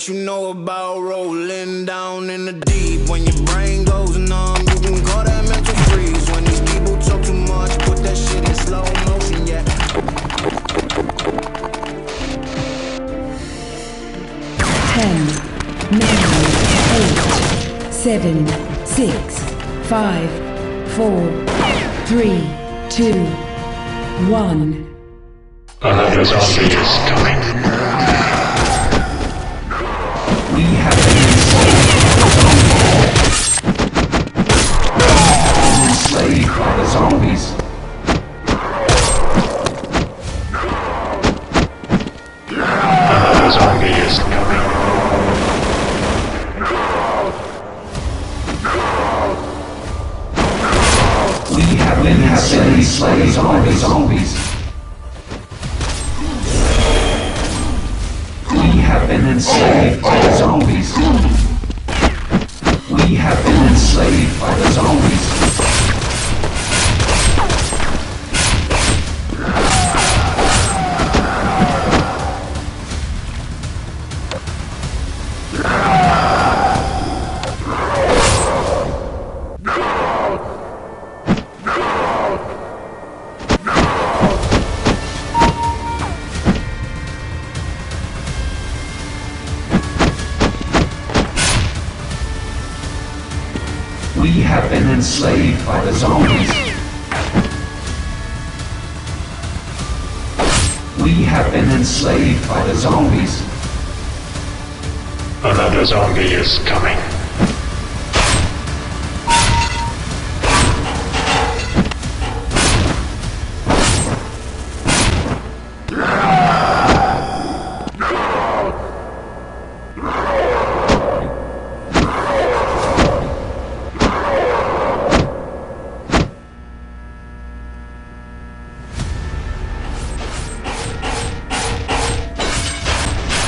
What you know about rolling down in the deep? When your brain goes numb, you can call that mental freeze. When these people talk too much, put that shit in slow motion, yeah. 10, 9, 8, 7, 6, 5, 4, 3, 2, 1. Another zombie is coming. We have been enslaved by the zombies. Another zombie is coming. We have been enslaved by the zombies. We have been enslaved by the zombies. We have been enslaved by the zombies. We have been enslaved by the zombies. We have been enslaved by the zombies. Another zombie is coming.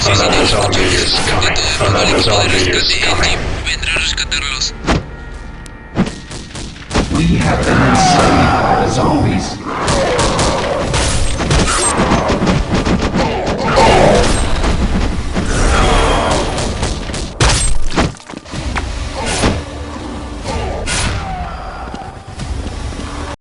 Another zombie is coming. Another zombie is coming. Vendrá a rescatarlos. We have been enslaved by the zombies.